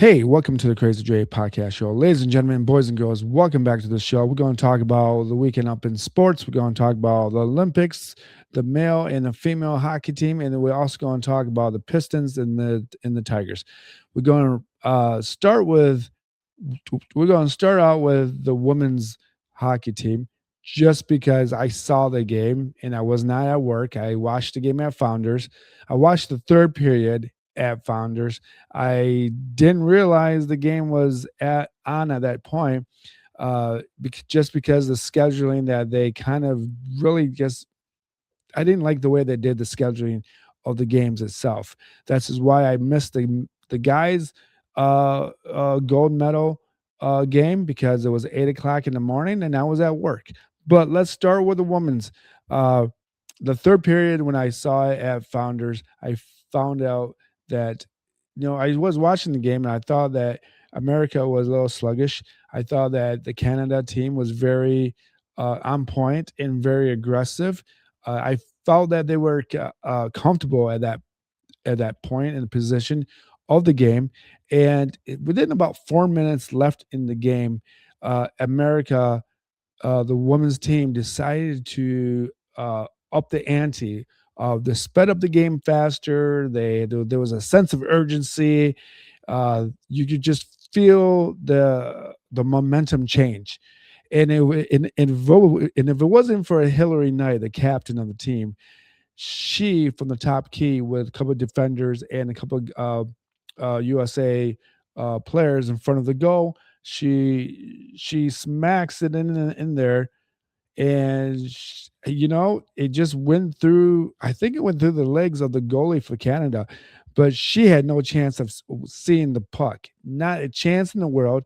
Hey, welcome to the Crazy Dre podcast show. Ladies and gentlemen, boys and girls, welcome back to the show. We're going to talk about the weekend up in sports. We're going to talk about the Olympics, the male and the female hockey team, and then we're also going to talk about the Pistons and the Tigers. We're going to start out with the women's hockey team just because I saw the game and I was not at work. I watched the game at Founders. I watched the third period at Founders. I didn't realize the game was at that point, just because the scheduling that they kind of really just I didn't like the way they did the scheduling of the games itself. That's is why I missed the guys' gold medal game because it was 8 o'clock in the morning and I was at work. But let's start with the women's. Uh, the third period when I saw it at Founders, I found out that I was watching the game and I thought that America was a little sluggish. I thought that the Canada team was very on point and very aggressive. I felt that they were comfortable at that point in the position of the game, and within about 4 minutes left in the game, America, the women's team, decided to up the ante. They sped up the game faster. There was a sense of urgency. You could just feel the momentum change. And if it wasn't for Hillary Knight, the captain of the team, she from the top key with a couple of defenders and a couple of USA players in front of the goal, she smacks it in there, and it just went through. I think it went through the legs of the goalie for Canada, but she had no chance of seeing the puck. Not a chance in the world.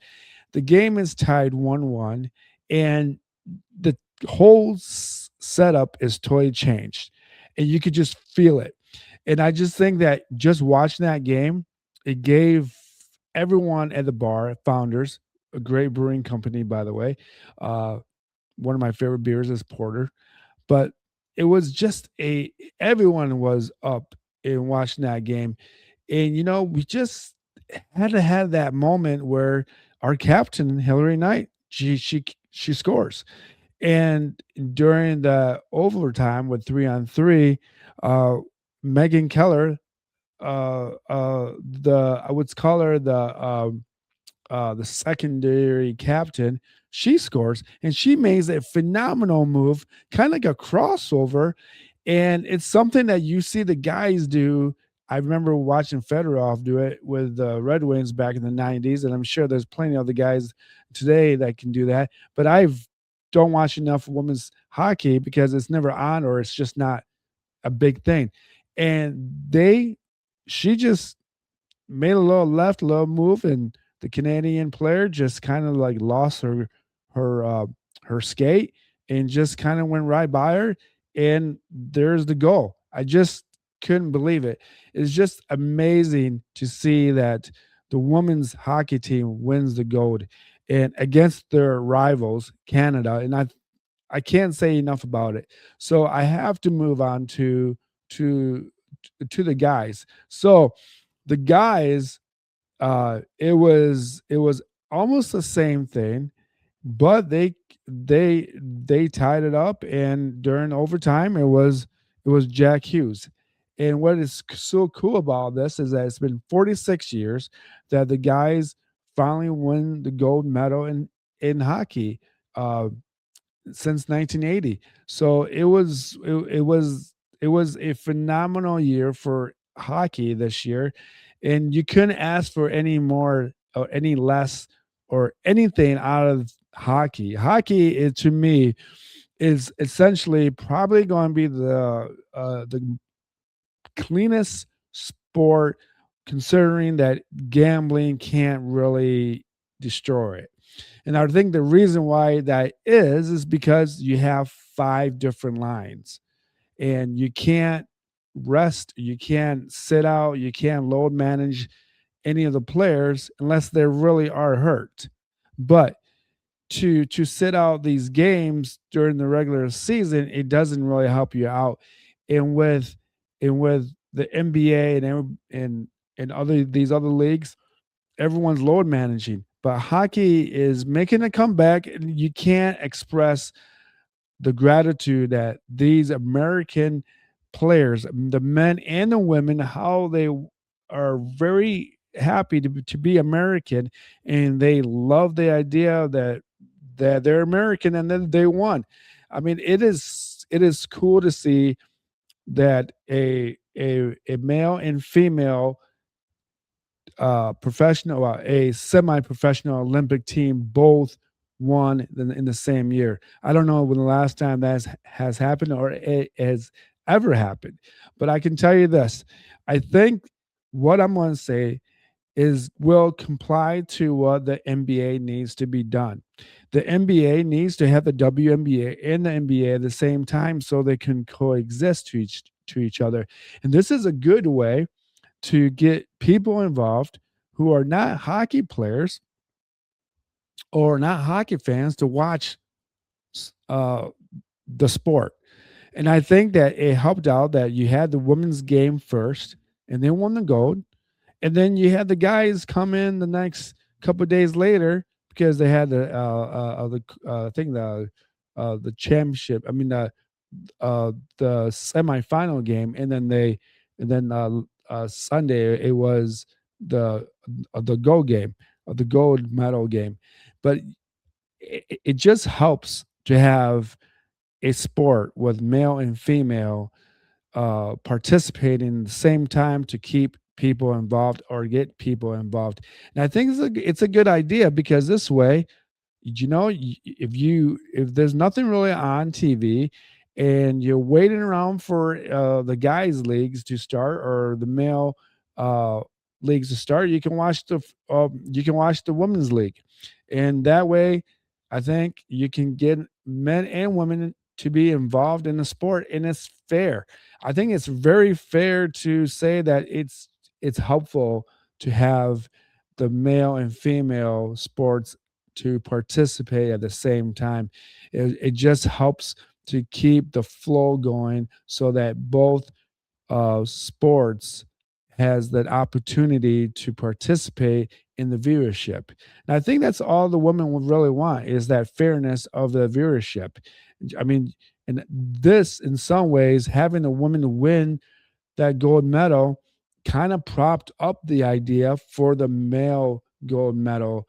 The game is tied 1-1, and the whole setup is totally changed, and you could just feel it. And I just think that just watching that game, it gave everyone at the bar, Founders, a great brewing company, by the way. Uh, One of my favorite beers is porter, but it was just a everyone was up and watching that game, and we just had to have that moment where our captain Hillary Knight she scores, and during the overtime with 3-on-3, uh, Megan Keller, the I would call her the secondary captain, she scores and she makes a phenomenal move, kind of like a crossover. And it's something that you see the guys do. I remember watching Fedorov do it with the Red Wings back in the 90s, and I'm sure there's plenty of the guys today that can do that. But I've don't watch enough women's hockey because it's never on or it's just not a big thing. And she just made a little left, little move, and the Canadian player just kind of like lost her her skate and just kind of went right by her. And there's the goal. I just couldn't believe it. It's just amazing to see that the women's hockey team wins the gold and against their rivals, Canada. And I can't say enough about it. So I have to move on to to the guys. So the guys, it was almost the same thing, but they tied it up, and during overtime, it was Jack Hughes. And what is so cool about this is that it's been 46 years that the guys finally win the gold medal in hockey. Since 1980. So it was a phenomenal year for hockey this year, and you couldn't ask for any more or any less or anything out of hockey. Hockey, to me, is essentially probably going to be the cleanest sport, considering that gambling can't really destroy it. And I think the reason why that is because you have five different lines, and you can't rest, you can't sit out, you can't load manage any of the players unless they really are hurt. But to sit out these games during the regular season, it doesn't really help you out. And with the NBA and other these other leagues, everyone's load managing. But hockey is making a comeback, and you can't express the gratitude that these American players, the men and the women, how they are very happy to be American, and they love the idea that they're American and then they won. I mean, it is cool to see that a male and female professional, a semi-professional Olympic team both won in the same year. I don't know when the last time that has happened or it has ever happened, but I can tell you this: I think what I'm going to say is will comply to what the NBA needs to be done. The NBA needs to have the WNBA and the NBA at the same time so they can coexist to each other. And this is a good way to get people involved who are not hockey players or not hockey fans to watch uh, the sport. And I think that it helped out that you had the women's game first and they won the gold. And then you had the guys come in the next couple of days later because they had I think the championship. I mean the semifinal game, and then Sunday it was the gold game, the gold medal game. But it just helps to have a sport with male and female participating at the same time to keep people involved or get people involved. And I think it's a good idea because this way, if there's nothing really on TV and you're waiting around for the guys leagues to start or the male uh, leagues to start, you can watch the women's league, and that way, I think you can get men and women to be involved in the sport, and it's fair. I think it's very fair to say that it's helpful to have the male and female sports to participate at the same time. It just helps to keep the flow going so that both sports has that opportunity to participate in the viewership. And I think that's all the women would really want is that fairness of the viewership. I mean, and this, in some ways, having a woman win that gold medal kind of propped up the idea for the male gold medal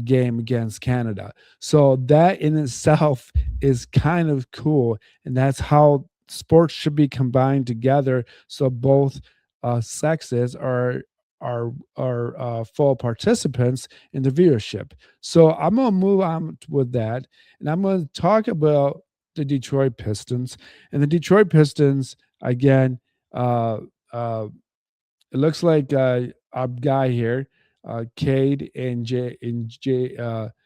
game against Canada. So that in itself is kind of cool, and that's how sports should be combined together. So both sexes are full participants in the viewership. So I'm gonna move on with that, and I'm gonna talk about the Detroit Pistons. And the Detroit Pistons again, uh, uh, it looks like our guy here, Cade and JB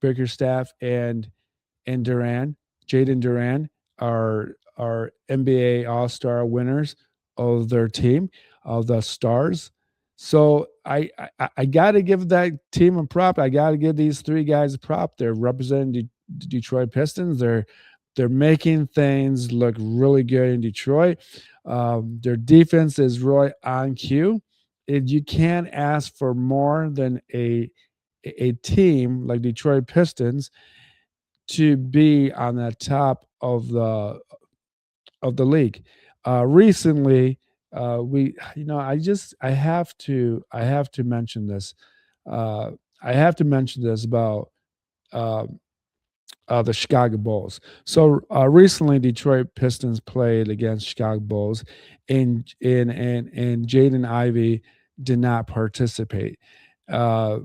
Bickerstaff and Jaden Duran are NBA All Star winners of their team of the Stars. So I got to give that team a prop. I got to give these three guys a prop. They're representing the Detroit Pistons. They're making things look really good in Detroit. Their defense is really on cue. You can't ask for more than a team like Detroit Pistons to be on the top of the league. Recently, I have to mention this. Uh, I have to mention this about uh, the Chicago Bulls. So recently, Detroit Pistons played against Chicago Bulls, and Jaden Ivey did not participate. Uh,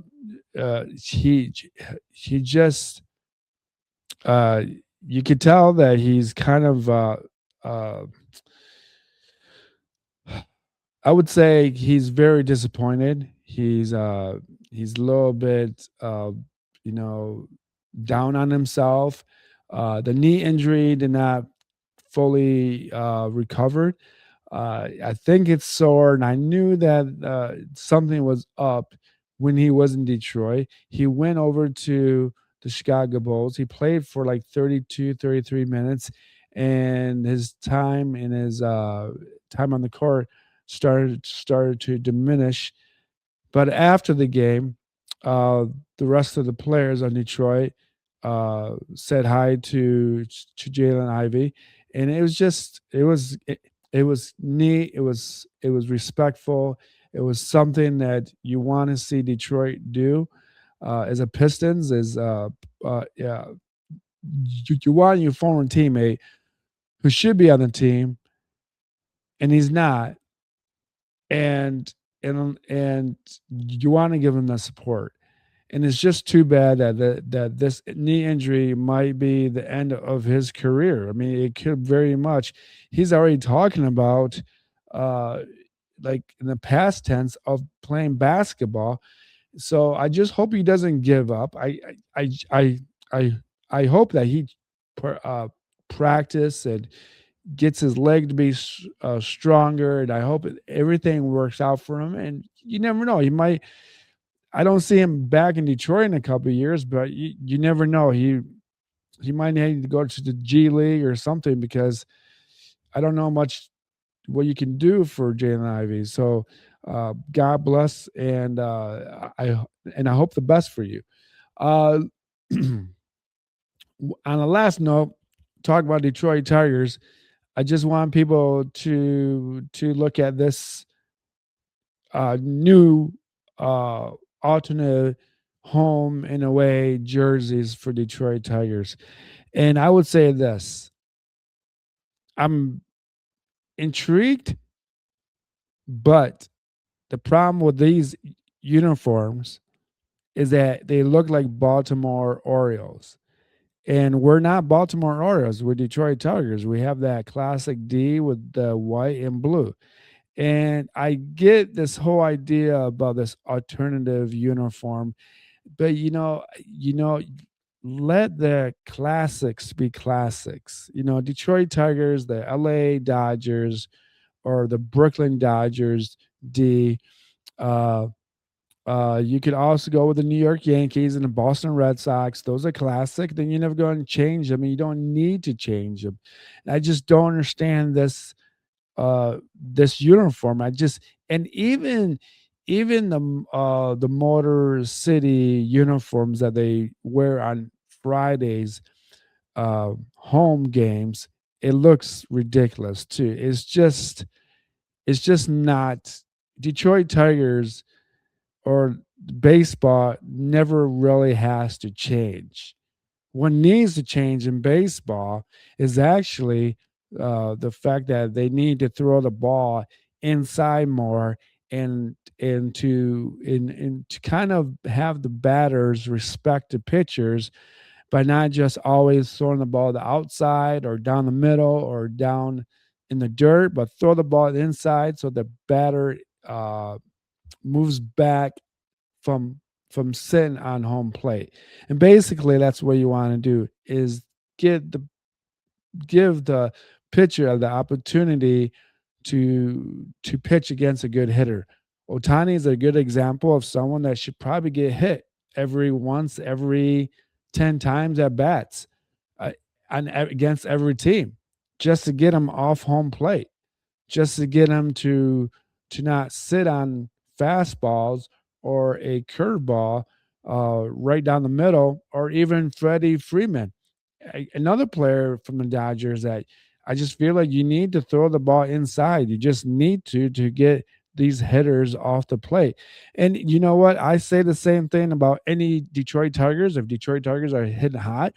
he just uh, you could tell that he's kind of uh, I would say he's very disappointed. He's a little bit you know down on himself. The knee injury did not fully recovered. I think it's sore, and I knew that something was up when he was in Detroit. He went over to the Chicago Bulls. He played for like 32, 33 minutes, and his time on the court started to diminish. But after the game, uh, the rest of the players on Detroit said hi to Jalen Ivey, and it was just it was neat. It was respectful. It was something that you want to see Detroit do as a Pistons. Yeah, you want your former teammate who should be on the team and he's not, and and you want to give him the support. And it's just too bad that this knee injury might be the end of his career. I mean, it could very much. He's already talking about, uh, like in the past tense of playing basketball. So I just hope he doesn't give up. I I I hope that he practice and gets his leg to be stronger, and I hope everything works out for him. And you never know, he might. I don't see him back in Detroit in a couple of years, but you never know. He might need to go to the G League or something because I don't know much what you can do for Jalen Ivey. So God bless, and I hope the best for you. Uh, on the last note, talk about Detroit Tigers. I just want people to look at this new uh, alternate home in a way jerseys for Detroit Tigers. And I would say this: I'm intrigued, but the problem with these uniforms is that they look like Baltimore Orioles. And we're not Baltimore Orioles, we're Detroit Tigers. We have that classic D with the white and blue. And I get this whole idea about this alternative uniform, but let the classics be classics. Detroit Tigers, the LA Dodgers, or the Brooklyn Dodgers D. Uh, you could also go with the New York Yankees and the Boston Red Sox. Those are classic. Then you're never going to change them. And you don't need to change them. And I just don't understand this uniform. I just and even the Motor City uniforms that they wear on Fridays, home games, it looks ridiculous too. It's just not. Detroit Tigers or baseball never really has to change. What needs to change in baseball is actually the fact that they need to throw the ball inside more, and to kind of have the batters respect the pitchers by not just always throwing the ball to the outside or down the middle or down in the dirt, but throw the ball inside so the batter uh, moves back from sitting on home plate. And basically that's what you want to do is get the give the pitcher the opportunity to pitch against a good hitter. Otani is a good example of someone that should probably get hit every 10 times at bats, uh, against every team, just to get him off home plate, just to get him to not sit on fastballs or a curveball right down the middle, or even Freddie Freeman, another player from the Dodgers that I just feel like you need to throw the ball inside. You just need to get these hitters off the plate. And you know what? I say the same thing about any Detroit Tigers. If Detroit Tigers are hitting hot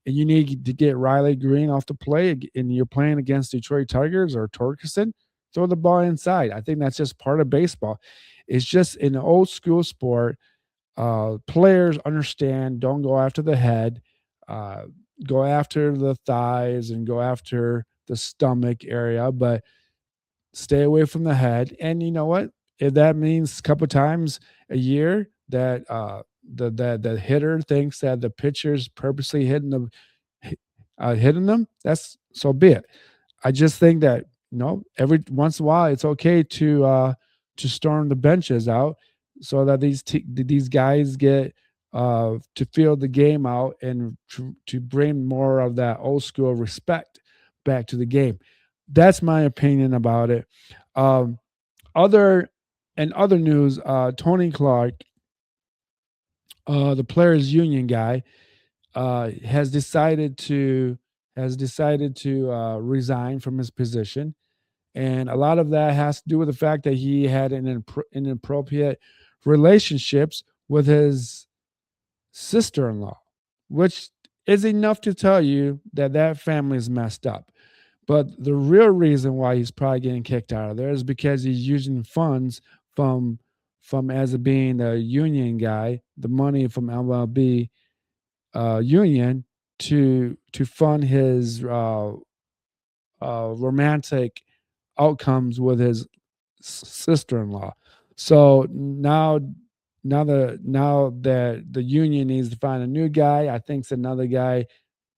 and you need to get Riley Green off the plate and you're playing against Detroit Tigers or Torkelson, throw the ball inside. I think that's just part of baseball. It's just an old school sport. Players understand, don't go after the head, uh, go after the thighs and go after the stomach area, but stay away from the head. And you know what? If that means a couple times a year that the hitter thinks that the pitcher's purposely hitting them, that's so be it. I just think that every once in a while it's okay to storm the benches out so that these guys get to feel the game out and to bring more of that old school respect back to the game. That's my opinion about it. Um, other In other news, Tony Clark, the players union guy, has decided to resign from his position, and a lot of that has to do with the fact that he had inappropriate relationships with his sister-in-law, which is enough to tell you that that family is messed up. But the real reason why he's probably getting kicked out of there is because he's using funds from as a being a union guy, the money from MLB union to fund his romantic outcomes with his sister-in-law. So now that the union needs to find a new guy, I think another guy,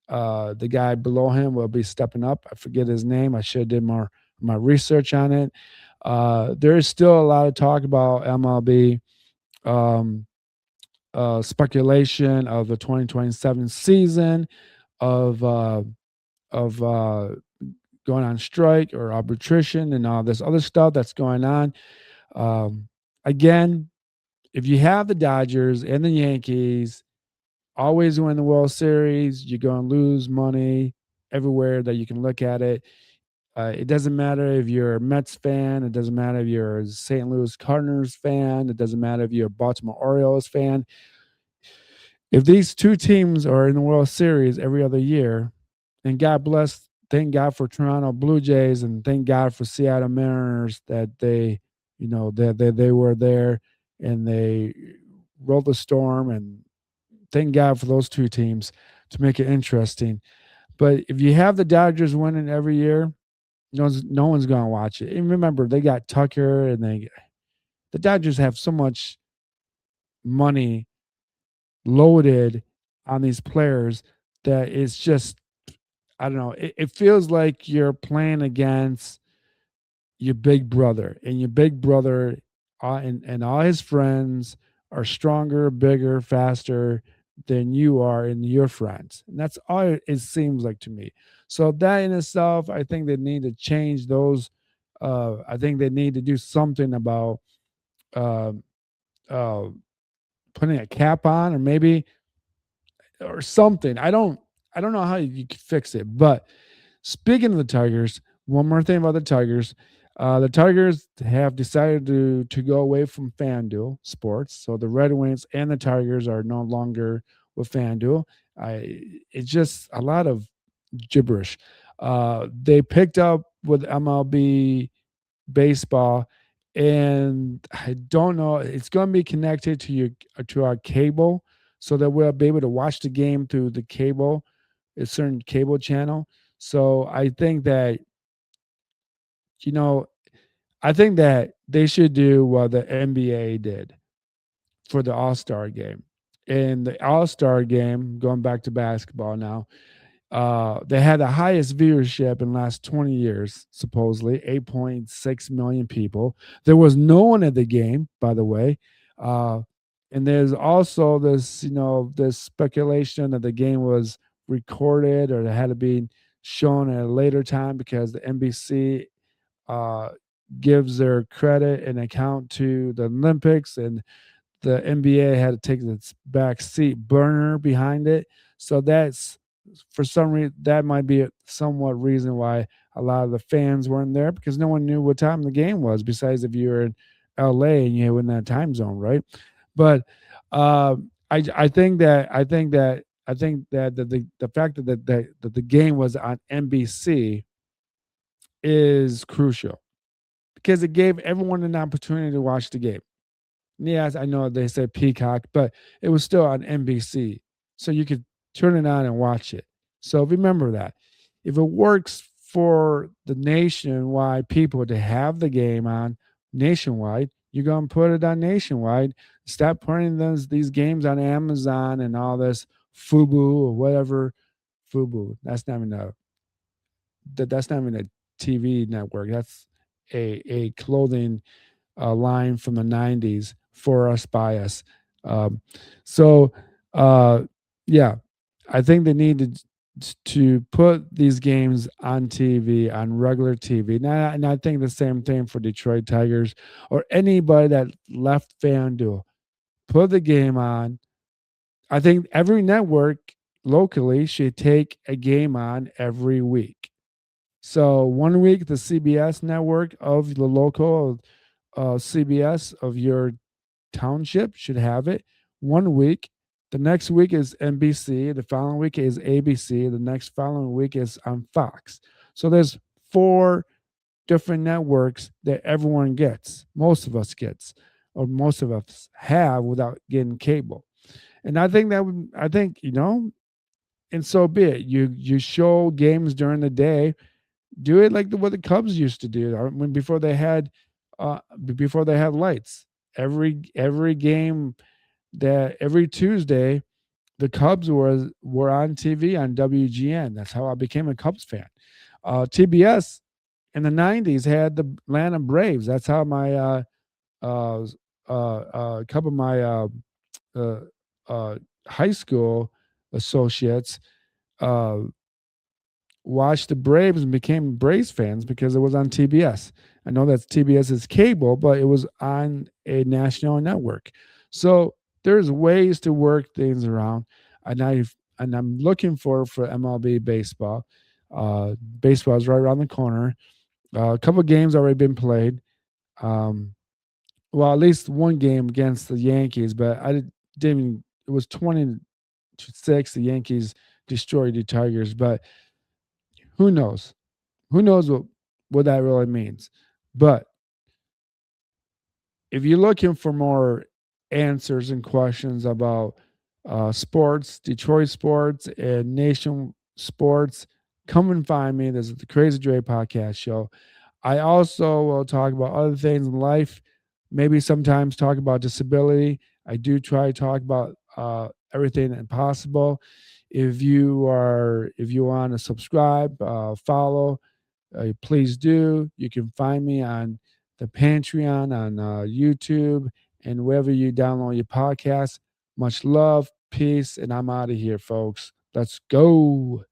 the guy below him will be stepping up. I forget his name. I should have did more my research on it. There is still a lot of talk about MLB, um, speculation of the 2027 season, of going on strike or arbitration and all this other stuff that's going on. Um, Again, if you have the Dodgers and the Yankees always win the World Series, you're going to lose money everywhere that you can look at it. It doesn't matter if you're a Mets fan. It doesn't matter if you're a St. Louis Cardinals fan. It doesn't matter if you're a Baltimore Orioles fan. If these two teams are in the World Series every other year, and God bless, thank God for Toronto Blue Jays, and thank God for Seattle Mariners that they were there and they rolled the storm, and thank God for those two teams to make it interesting. But if you have the Dodgers winning every year, no one's going to watch it. And remember, they got Tucker, and the Dodgers have so much money loaded on these players that it's just, I don't know. It feels like you're playing against your big brother, and your big brother and all his friends are stronger, bigger, faster than you are and your friends. And that's all it seems like to me. So that in itself, I think they need to change those. I think they need to do something about uh, uh, putting a cap on, or maybe or something. I don't know how you could fix it. But speaking of the Tigers, one more thing about the Tigers have decided to go away from FanDuel Sports. So the Red Wings and the Tigers are no longer with FanDuel. I it's just a lot of gibberish. They picked up with MLB baseball, and I don't know. It's going to be connected to our cable, so that we'll be able to watch the game through the cable, a certain cable channel. So you know I think that they should do what the NBA did for the All Star game. In the All Star game, going back to basketball now, they had the highest viewership in the last 20 years, supposedly 8.6 million people. There was no one at the game, by the way. Uh, and there's also this speculation that the game was recorded, or it had to be shown at a later time because the NBC uh, gives their credit and account to the Olympics, and the NBA had to take its back seat burner behind it. So that's, for some reason, that might be a somewhat reason why a lot of the fans weren't there, because no one knew what time the game was. Besides, if you were in LA and you were in that time zone, right? But I think that the fact that the game was on NBC is crucial, because it gave everyone an opportunity to watch the game. Yes, I know they said Peacock, but it was still on NBC. So you could turn it on and watch it. So remember that. If it works for the nationwide people to have the game on nationwide, you're going to put it on nationwide. Stop putting these games on Amazon and all this Fubu or whatever. Fubu. That's not even a TV network. That's a clothing line from the 90s, for us by us. Um, so, uh, yeah, I think they need to. to put these games on TV, on regular TV. And I think the same thing for Detroit Tigers or anybody that left FanDuel. Put the game on. I think every network locally should take a game on every week. So one week the CBS network of the local CBS of your township should have it. One week. The next week is NBC. The following week is ABC. The next following week is on Fox. So there's four different networks that everyone gets, most of us gets, or most of us have without getting cable. And I think that would, I think, and so be it. You show games during the day. Do it like what the Cubs used to do when before they had lights. Every game that every Tuesday the Cubs were on TV on WGN. That's how I became a Cubs fan. TBS in the '90s had the Atlanta Braves. That's how my uh, a couple of my uh, uh, high school associates uh, watched the Braves and became Braves fans because it was on TBS. I know that's TBS is cable, but it was on a national network. So there's ways to work things around, and I'm looking for MLB baseball. Baseball is right around the corner. A couple of games already been played. Um, well, at least one game against the Yankees, but didn't. It was 20-6. The Yankees destroyed the Tigers, but who knows? Who knows what that really means? But if you're looking for more answers and questions about sports, Detroit sports, and nation sports, come and find me. This is the Crazy Dre podcast show. I also will talk about other things in life, maybe sometimes talk about disability. I do try to talk about everything possible. If you want to subscribe, follow, please do. You can find me on the Patreon, on YouTube, and wherever you download your podcast. Much love, peace, and I'm out of here, folks. Let's go.